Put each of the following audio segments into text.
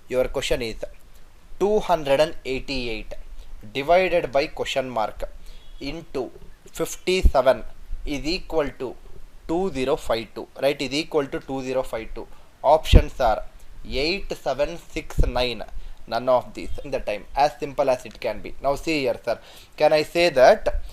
Your question is 288 divided by question mark into 57 is equal to 2052, right? Is equal to 2052. Options are 8769. None of these in the time, as simple as it can be. Now see here, sir, can I say that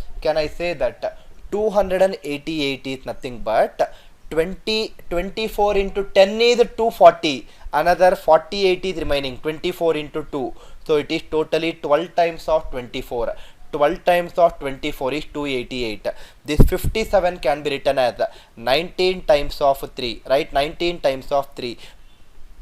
288 is nothing but 24 into 10 is 240, another 48 is remaining, 24 into 2, so it is totally 12 times of 24. 12 times of 24 is 288. This 57 can be written as 19 times of 3, right? 19 times of 3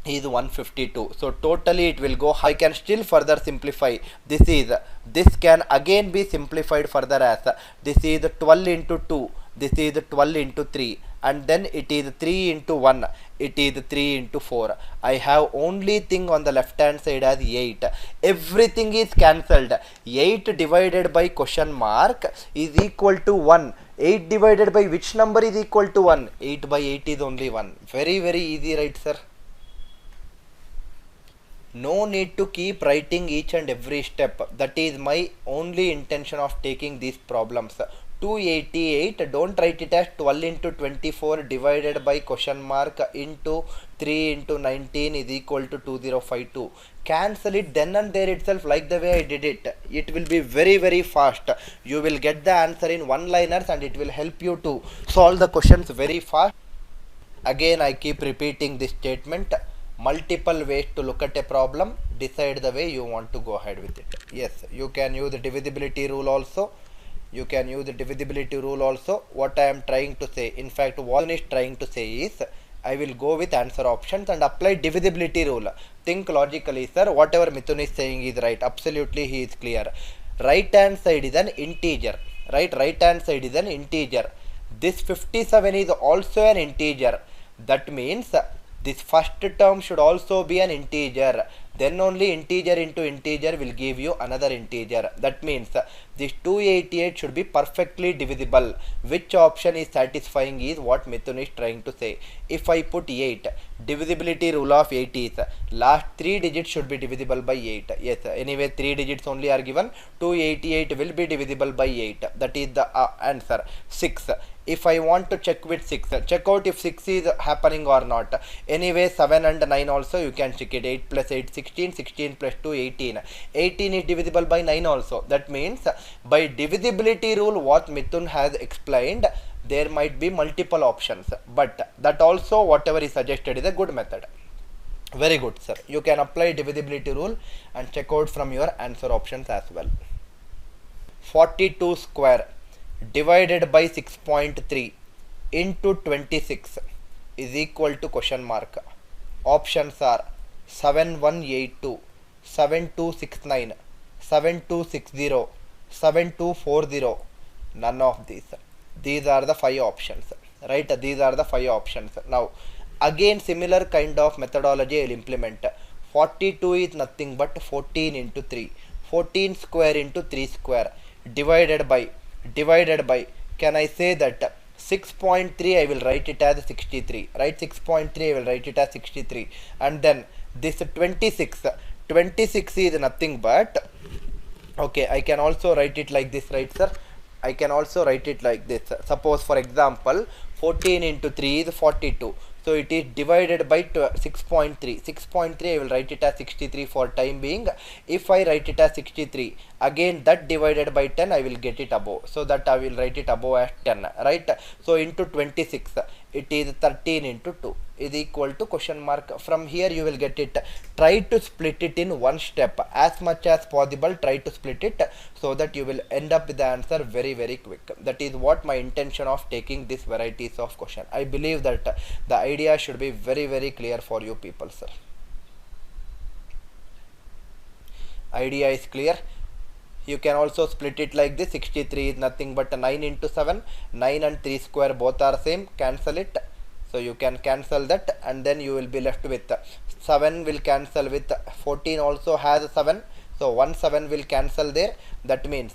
is 152. So totally it will go. I can still further simplify. This can again be simplified further as this is 12 into 2, this is 12 into 3, and then it is 3 into 1, it is 3 into 4. I have only thing on the left hand side as 8. Everything is cancelled. 8 divided by question mark is equal to 1. 8 divided by which number is equal to 1? 8 by 8 is only 1. Very easy, right, sir? No need to keep writing each and every step. That is my only intention of taking these problems. 288, don't write it as 12 into 24 divided by question mark into 3 into 19 is equal to 2052. Cancel it then and there itself, like the way I did it. It will be very fast. You will get the answer in one-liners and it will help you to solve the questions very fast. Again, I keep repeating this statement. Multiple ways to look at a problem. Decide the way you want to go ahead with it. Yes, you can use the divisibility rule also. What I am trying to say, in fact what I is trying to say is, I will go with answer options and apply divisibility rule. Think logically, sir. Whatever Mithun is saying is right. Absolutely, he is clear. Right hand side is an integer, right? Right hand side is an integer. This 57 is also an integer. That means this first term should also be an integer. Then only integer into integer will give you another integer. That means this 288 should be perfectly divisible. Which option is satisfying is what Mithun is trying to say. If I put 8, divisibility rule of 8 is last 3 digits should be divisible by 8. Yes, anyway 3 digits only are given. 288 will be divisible by 8. That is the answer. 6. If I want to check with 6, check out if 6 is happening or not. Anyway 7 and 9 also you can check it. 8 plus 8 16, 16 plus 2 18. 18 is divisible by 9 also. That means by divisibility rule what Mithun has explained, there might be multiple options, but that also whatever is suggested is a good method. Very good, sir. You can apply divisibility rule and check out from your answer options as well. 42 square divided by 6.3 into 26 is equal to question mark. Options are 7182, 7269, 7260, 7240. None of these. These are the 5 options, right? These are the 5 options. Now again similar kind of methodology I will implement. 42 is nothing but 14 into 3. 14 square into 3 square divided by, can I say that 6.3 I will write it as 63, right? 6.3 I will write it as 63. And then this 26 is nothing but, okay, I can also write it like this, right, sir? I can also write it like this. Suppose for example 14 into 3 is 42. So it is divided by 6.3. 6.3 I will write it as 63 for time being. If I write it as 63, again that divided by 10 I will get it above. So that I will write it above as 10, right? So into 26, it is 13 into 2 is equal to question mark. From here you will get it. Try to split it in one step as much as possible. Try to split it so that you will end up with the answer very quick. That is what my intention of taking this varieties of question. I believe that the idea should be very clear for you people, sir. Idea is clear. You can also split it like this. 63 is nothing but 9 into 7. 9 and 3 square both are same. Cancel it. So you can cancel that and then you will be left with 7 will cancel with 14 also has 7. So 1 7 will cancel there. That means,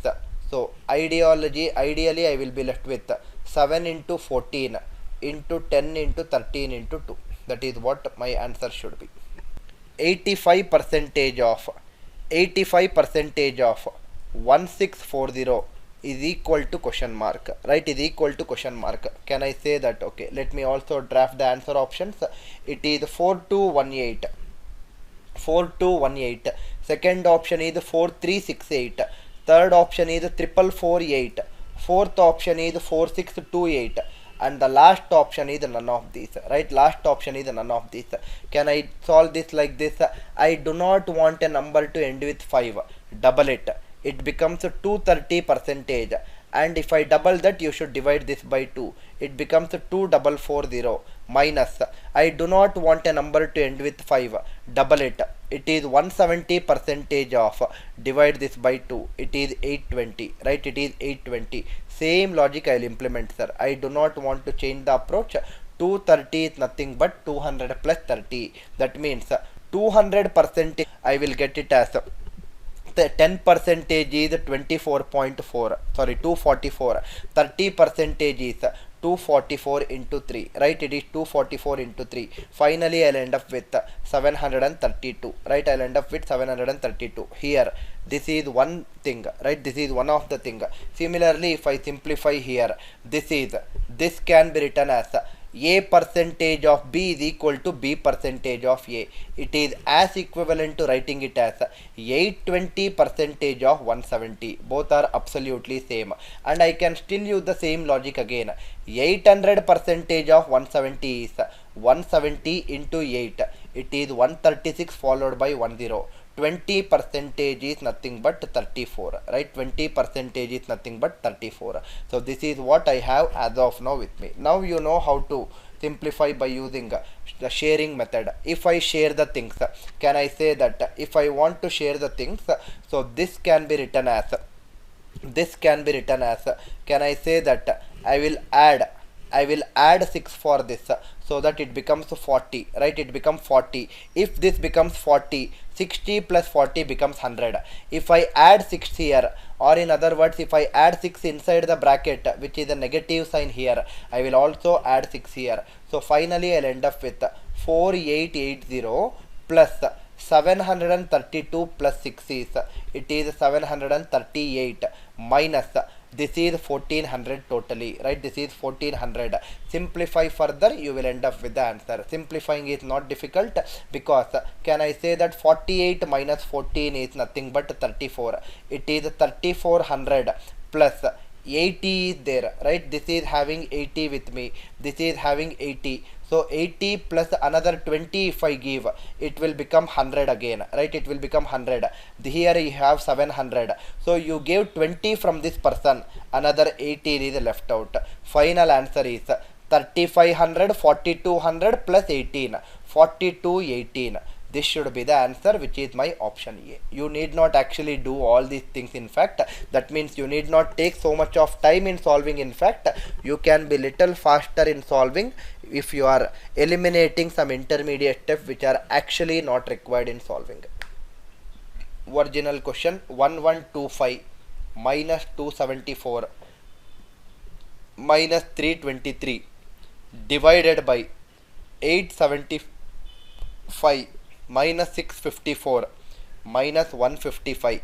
so ideally I will be left with 7 into 14 into 10 into 13 into 2. That is what my answer should be. 85 percentage of 1640 is equal to question mark, right? Is equal to question mark. Can I say that? Okay, let me also draft the answer options. It is 4218. 4218. Second option is 4368. Third option is 4448. Fourth option is 4628. And the last option is none of these, right? Last option is none of these. Can I solve this like this? I do not want a number to end with 5. Double it. It becomes 230 percentage. And if I double that, you should divide this by 2. It becomes 2440 minus. I do not want a number to end with 5. Double it. It is 170 percentage of. Divide this by 2. It is 820. Right? It is 820. Same logic I will implement, sir. I do not want to change the approach. 230 is nothing but 200 plus 30. That means 200% I will get it as the 10 percentage is 24.4, sorry, 244. 30 percentage is 244 into 3, right? It is 244 into 3. Finally I'll end up with 732, right? I'll end up with 732. Here this is one thing, right? This is one of the thing. Similarly, if I simplify here, this can be written as A percentage of B is equal to B percentage of A. It is as equivalent to writing it as 820 percentage of 170. Both are absolutely same. And I can still use the same logic again. 800 percentage of 170 is 170 into 8. It is 136 followed by 10. 20 percentage is nothing but 34, right? 20 percentage is nothing but 34. So this is what I have as of now with me. Now you know how to simplify by using the sharing method. If I share the things, can I say that if I want to share the things, so this can be written as, can I say that I will add 6 for this, so that it becomes 40, right? It becomes 40. If this becomes 40, 60 plus 40 becomes 100. If I add 6 here, or in other words, if I add 6 inside the bracket, which is a negative sign here, I will also add 6 here. So finally I'll end up with 4880 plus 732 plus 6 is, it is 738 minus, this is 1400 totally, right? This is 1400. Simplify further, you will end up with the answer. Simplifying is not difficult, because can I say that 48 minus 14 is nothing but 34. It is 3400 plus 80 is there, right? This is having 80 with me. This is having 80. So 80 plus another 20 if I give, it will become 100 again, right? It will become 100. Here you have 700. So you gave 20 from this person, another 18 is left out. Final answer is 3500, 4200 plus 18, 4218. This should be the answer, which is my option A. You need not actually do all these things. In fact, that means you need not take so much of time in solving. In fact, you can be little faster in solving if you are eliminating some intermediate steps which are actually not required in solving. Original question: 1125 minus 274 minus 323 divided by 875 minus 654 minus 155.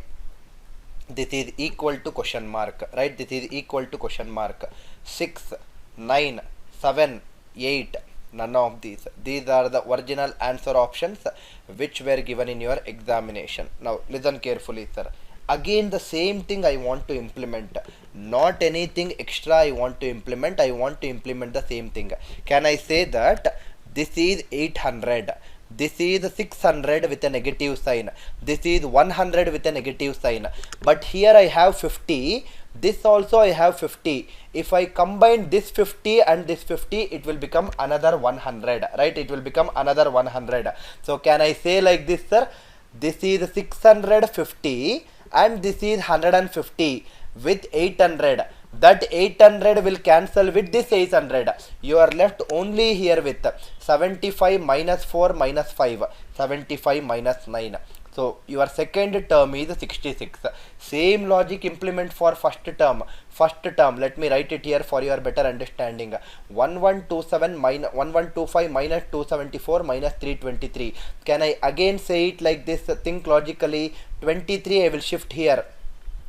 This is equal to question mark, right? This is equal to question mark. 6, 9, 7, 8. None of these. These are the original answer options which were given in your examination. Now listen carefully, sir. Again the same thing I want to implement. Not anything extra I want to implement. I want to implement the same thing. Can I say that this is 800? This is 600 with a negative sign. This is 100 with a negative sign. But here I have 50. This also I have 50. If I combine this 50 and this 50, it will become another 100, right? It will become another 100. So can I say like this, sir? This is 650 and this is 150 with 800. That 800 will cancel with this 800. You are left only here with 75 minus 4 minus 5, 75 minus 9. So your second term is 66. Same logic implement for first term. Let me write it here for your better understanding. 1127 minus 1125 minus 274 minus 323. Can I again say it like this? Think logically. 23 I will shift here,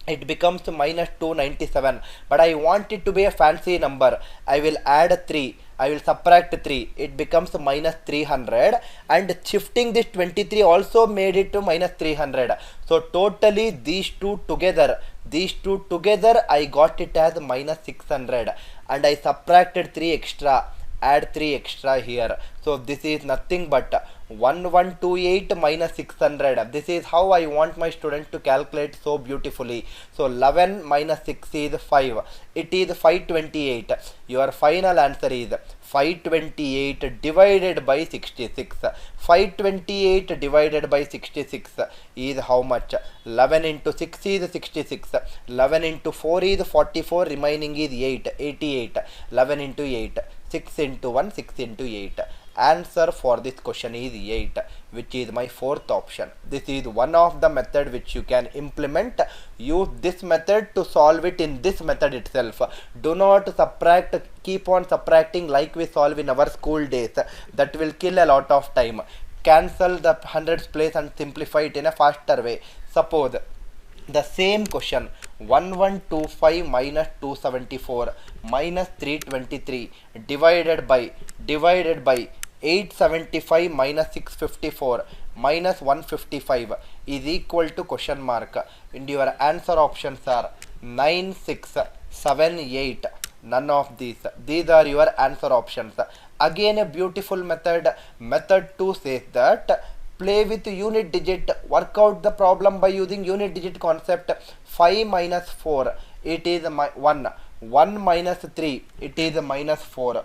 it becomes minus 297, but I want it to be a fancy number. I will add 3, I will subtract 3, it becomes minus 300, and shifting this 23 also made it to minus 300. So totally these two together I got it as minus 600, and I subtracted 3 extra, add 3 extra here. So this is nothing but 1128 minus 600. This is how I want my student to calculate so beautifully. So 11 minus 6 is 5. It is 528. Your final answer is 528 divided by 66. 528 divided by 66 is how much? 11 into 6 is 66. 11 into 4 is 44. Remaining is 8. 88. 11 into 8. 6 into 1. 6 into 8. Answer for this question is 8, which is my fourth option. This is one of the method which you can implement. Use this method to solve it in this method itself. Do not subtract, keep on subtracting like we solve in our school days. That will kill a lot of time. Cancel the hundreds place and simplify it in a faster way. Suppose the same question, 1125 minus 274 minus 323 divided by 875 minus 654 minus 155 is equal to question mark, and your answer options are 9, 6, 7, 8. None of these are your answer options. Again a beautiful method. Method 2 says that play with unit digit, work out the problem by using unit digit concept. 5 minus 4, it is 1. 1 minus 3, it is minus 4.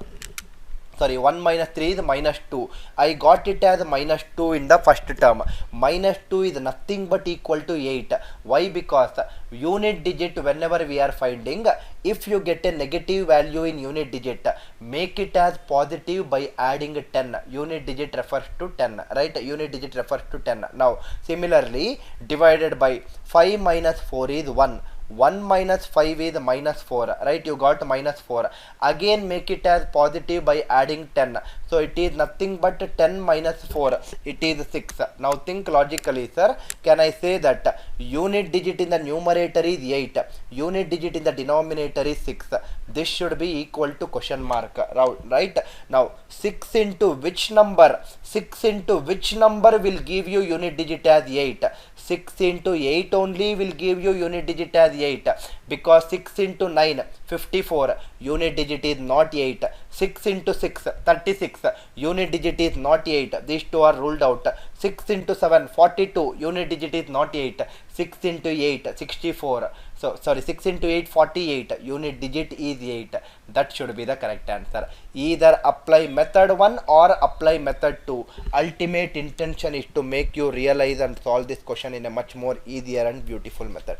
Sorry, 1 minus 3 is minus 2. I got it as minus 2 in the first term. Minus 2 is nothing but equal to 8. Why? Because unit digit, whenever we are finding, if you get a negative value in unit digit, make it as positive by adding 10. Unit digit refers to 10, right? Unit digit refers to 10. Now, similarly, divided by 5 minus 4 is 1. 1 minus 5 is minus 4, right? You got minus 4. Again make it as positive by adding 10. So it is nothing but 10 minus 4. It is 6. Now think logically, sir. Can I say that unit digit in the numerator is 8. Unit digit in the denominator is 6. This should be equal to question mark, right? Now 6 into which number? 6 into which number will give you unit digit as 8? 6 into 8 only will give you unit digit as 8, because 6 into 9, 54, unit digit is not 8. 6 into 6, 36, unit digit is not 8. These two are ruled out. 6 into 7, 42, unit digit is not 8. 6 into 8, 64. So sorry, 6 into 8, 48, unit digit is 8. That should be the correct answer. Either apply method 1 or apply method 2. Ultimate intention is to make you realize and solve this question in a much more easier and beautiful method.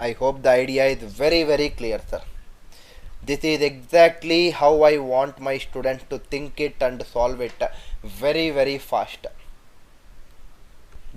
I hope the idea is very, very clear, sir. This is exactly how I want my students to think it and solve it very, very fast.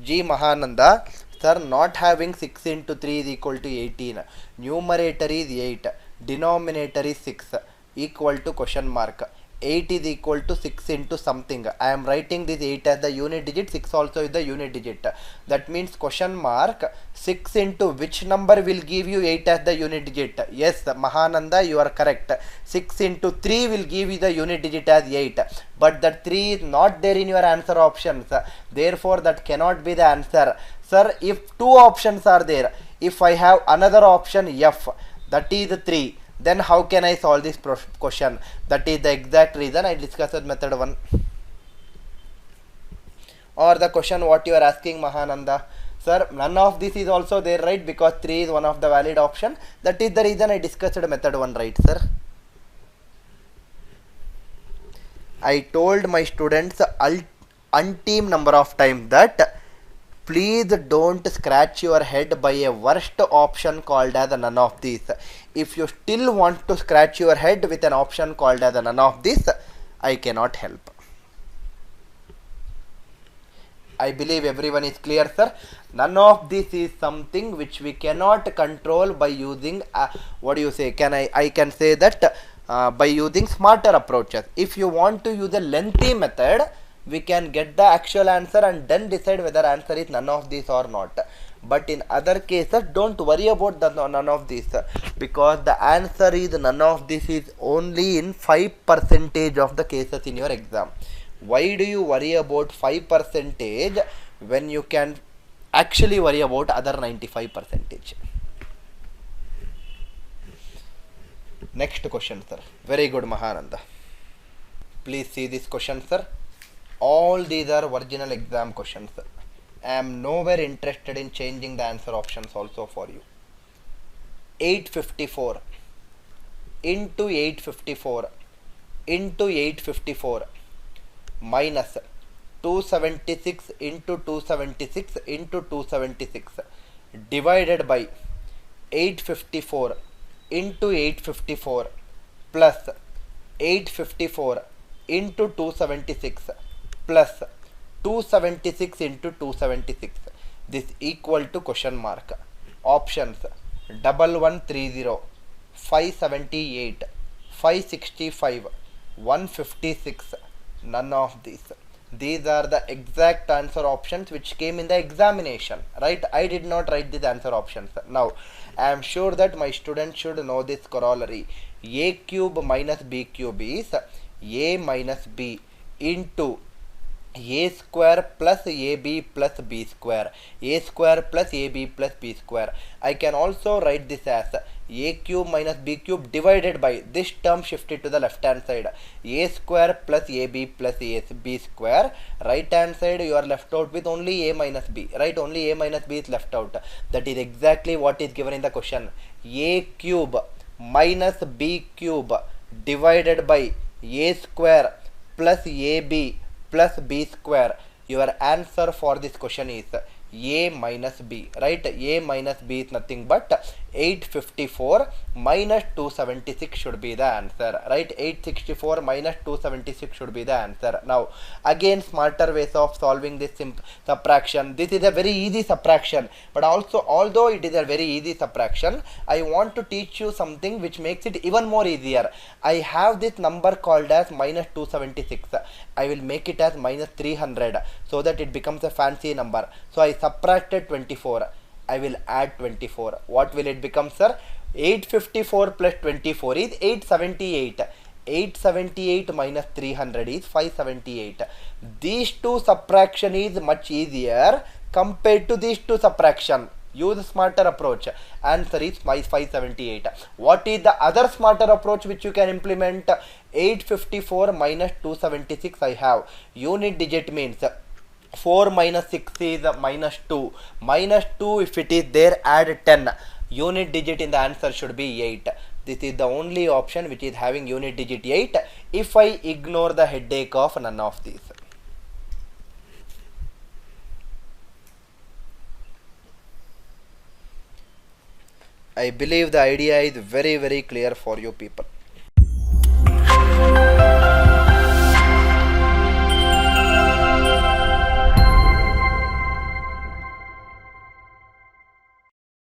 G. Mahananda, sir, not having 6 into 3 is equal to 18. Numerator is 8. Denominator is 6. Equal to question mark. 8 is equal to 6 into something. I am writing this 8 as the unit digit, 6 also is the unit digit. That means question mark 6 into which number will give you 8 as the unit digit? Yes, Mahananda, you are correct. 6 into 3 will give you the unit digit as 8. But that 3 is not there in your answer options. Therefore, that cannot be the answer. Sir, if two options are there, if I have another option F, that is 3. Then how can I solve this question? That is the exact reason I discussed method 1. Or the question what you are asking, Mahananda. Sir, none of this is also there, right? Because 3 is one of the valid option. That is the reason I discussed method 1, right, sir? I told my students umpteen number of times that please don't scratch your head by a worst option called as a none of these. If you still want to scratch your head with an option called as a none of this, I cannot help. I believe everyone is clear, sir. None of this is something which we cannot control by using what do you say? I can say that by using smarter approaches. If you want to use a lengthy method, we can get the actual answer and then decide whether answer is none of these or not. But in other cases, don't worry about the none of these, because the answer is none of this is only in 5% of the cases in your exam. Why do you worry about 5% when you can actually worry about other 95%? Next question, sir. Very good, Mahananda. Please see this question, sir. All these are original exam questions. I am nowhere interested in changing the answer options also for you. 854 into 854 into 854 minus 276 into 276 into 276 divided by 854 into 854 plus 854 into 276 plus 276 into 276. This equal to question mark. Options 1130, 578, 565, 156. None of these. These are the exact answer options which came in the examination, right? I did not write these answer options. Now I am sure that my students should know this corollary. A cube minus b cube is a minus b into a square plus ab plus b square, a square plus ab plus b square. I can also write this as a cube minus b cube divided by this term shifted to the left hand side, a square plus ab plus b square. Right hand side you are left out with only a minus b, right? Only a minus b is left out. That is exactly what is given in the question. A cube minus b cube divided by a square plus ab plus b square. Your answer for this question is a minus b, right? A minus b is nothing but 854 minus 276 should be the answer, right? 864 minus 276 should be the answer. Now again, smarter ways of solving this subtraction. This is a very easy subtraction, but also although it is a very easy subtraction, I want to teach you something which makes it even more easier. I have this number called as minus 276. I will make it as minus 300 so that it becomes a fancy number. So I subtracted 24. I will add 24. What will it become, sir? 854 plus 24 is 878. 878 minus 300 is 578. These two subtraction is much easier compared to these two subtraction. Use a smarter approach. Answer is 578. What is the other smarter approach which you can implement? 854 minus 276 I have. Unit digit means 4 minus 6 is minus 2. Minus 2, if it is there, add 10. Unit digit in the answer should be 8. This is the only option which is having unit digit 8 if I ignore the headache of none of these. I believe the idea is very clear for you people.